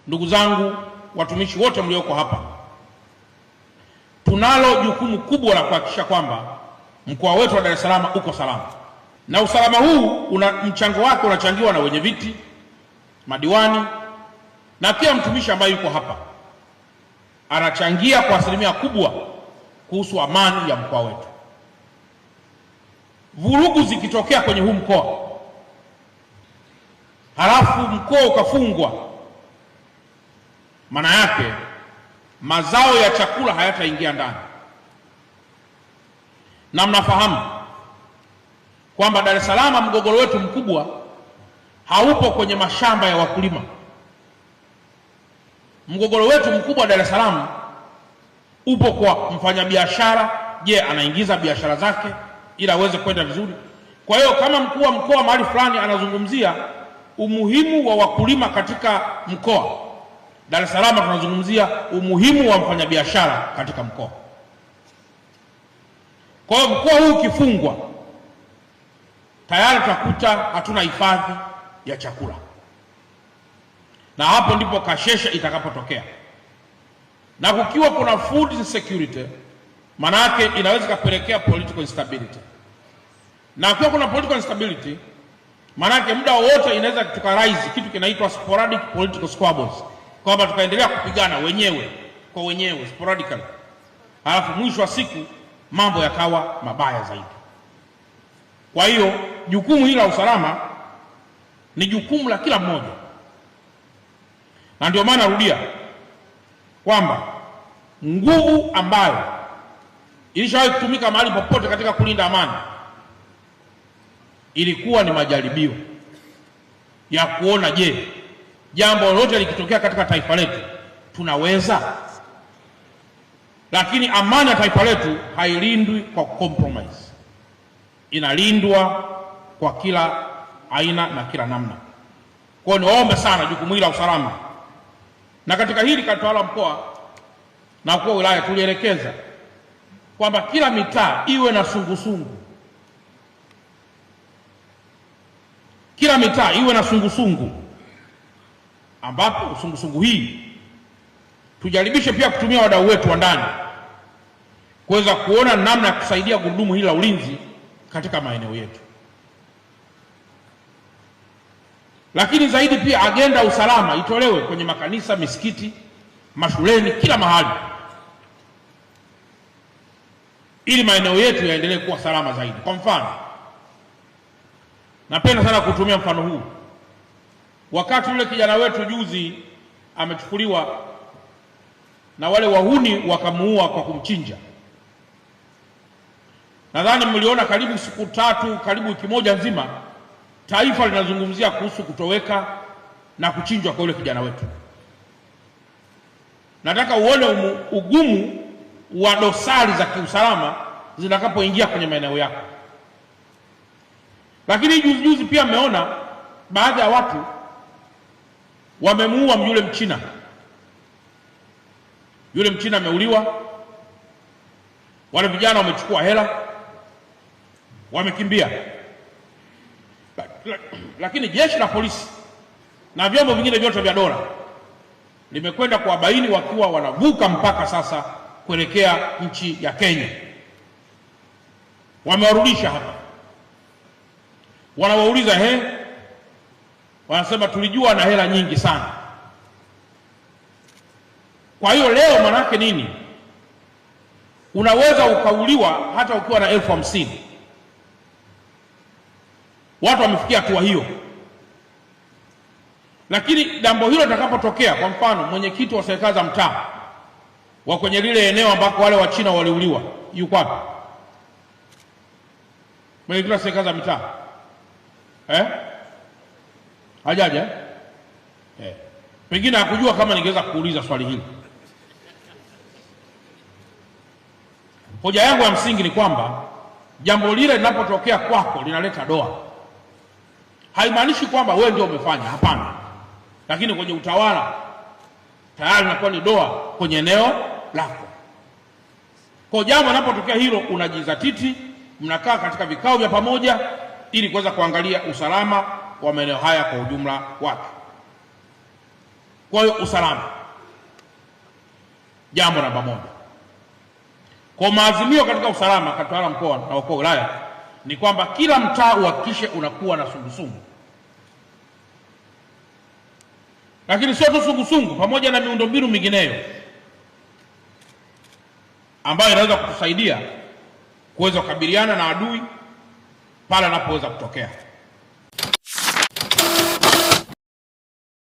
Ndugu zangu, watumishi wote mlioko hapa, tunalo jukumu kubwa la kuhakikisha kwamba mkoa wetu wa Dar es Salaam uko salama, na usalama huu mchango wake unachangiwa na wenye viti, madiwani na kila mtumishi ambaye yuko hapa anachangia kwa asilimia kubwa kuhusu amani ya mkoa wetu. Vurugu zikitokea kwenye huu mkoa halafu mkoa ukafungwa, maana yake mazao ya chakula hayataingia ndani. Na mnafahamu kwamba Dar es Salaam mgogoro wetu mkubwa haupo kwenye mashamba ya wakulima. Mgogoro wetu mkubwa Dar es Salaam upo kwa mfanyabiashara. Je, anaingiza biashara zake ili aweze kwenda vizuri? Kwa hiyo kama mkuu wa mkoa mahali fulani anazungumzia umuhimu wa wakulima katika mkoa, Dar es Salaam tunazungumzia umuhimu wa mfanyabiashara katika mkoa. Kwa hiyo mkoa huu ukifungwa, tayari tutakuta hatuna hifadhi ya chakula, na hapo ndipo kasheshe itakapotokea. Na kukiwa kuna food insecurity, maana yake inaweza kupelekea political instability, na kukiwa kuna political instability, maana yake muda wote inaweza tukarise kitu kinaitwa sporadic political squabbles, kwamba tukaendelea kupigana wenyewe kwa wenyewe sporadically, halafu mwisho wa siku mambo yakawa mabaya zaidi. Kwa hiyo jukumu hili la usalama ni jukumu la kila mmoja, na ndio maana narudia kwamba nguvu ambayo ilishawahi kutumika mahali popote katika kulinda amani ilikuwa ni majaribio ya kuona, je, jambo lolote likitokea katika taifa letu tunaweza. Lakini amani ya taifa letu hailindwi kwa compromise, inalindwa kwa kila aina na kila namna. Kwa hiyo niwaombe sana jukumu hili la usalama, na katika hili katawala mkoa na mkuu wa wilaya tulielekeza kwamba kila mitaa iwe na sungusungu, kila mitaa iwe na sungusungu, ambapo sungusungu hii tujaribishe pia kutumia wadau wetu wa ndani kuweza kuona namna ya kusaidia gurudumu hili la ulinzi katika maeneo yetu. Lakini zaidi pia agenda ya usalama itolewe kwenye makanisa, misikiti, mashuleni, kila mahali, ili maeneo yetu yaendelee kuwa salama zaidi. Kwa mfano, napenda sana kutumia mfano huu. Wakati yule kijana wetu juzi amechukuliwa na wale wahuni wakamuua kwa kumchinja, nadhani mliona karibu siku tatu, karibu wiki moja nzima, taifa linazungumzia kuhusu kutoweka na kuchinjwa kwa yule kijana wetu. Nataka uone ugumu wa dosari za kiusalama zitakapoingia kwenye maeneo yako. Lakini juzi pia mmeona baadhi ya watu wamemuua yule Mchina. Yule Mchina ameuliwa, wale vijana wamechukua hela, wamekimbia. Lakini jeshi la polisi na vyombo vingine vyote vya dola limekwenda kuwabaini wakiwa wanavuka mpaka sasa kuelekea nchi ya Kenya. Wamewarudisha hapa, wanawauliza wanasema tulijua na hela nyingi sana. Kwa hiyo leo manake nini? Unaweza ukauliwa hata ukiwa na 50,000. Watu wamefikia hatua hiyo. Lakini jambo hilo litakapotokea, kwa mfano mwenyekiti wa serikali za mtaa wa kwenye lile eneo ambako wale wa China waliuliwa, yuko wapi? Mwenyekiti wa serikali za mtaa hajaja? Pengine hakujua kama ningeweza kuuliza swali hili. Hoja yangu ya msingi ni kwamba jambo lile linapotokea kwako linaleta doa. Haimaanishi kwamba wewe ndio umefanya, hapana. Lakini kwenye utawala tayari inakuwa ni doa kwenye eneo lako. Kwa jambo linapotokea hilo, unajizatiti, mnakaa katika vikao vya pamoja ili kuweza kuangalia usalama wa maeneo haya kwa ujumla wake. Kwa hiyo usalama, jambo namba moja. Kwa maazimio katika usalama katika utawala mkoa na wakuu wa wilaya ni kwamba kila mtaa uhakikishe unakuwa na sungusungu, lakini sio tu sungusungu, pamoja na miundombinu mingineyo ambayo inaweza kutusaidia kuweza kukabiliana na adui pale anapoweza kutokea.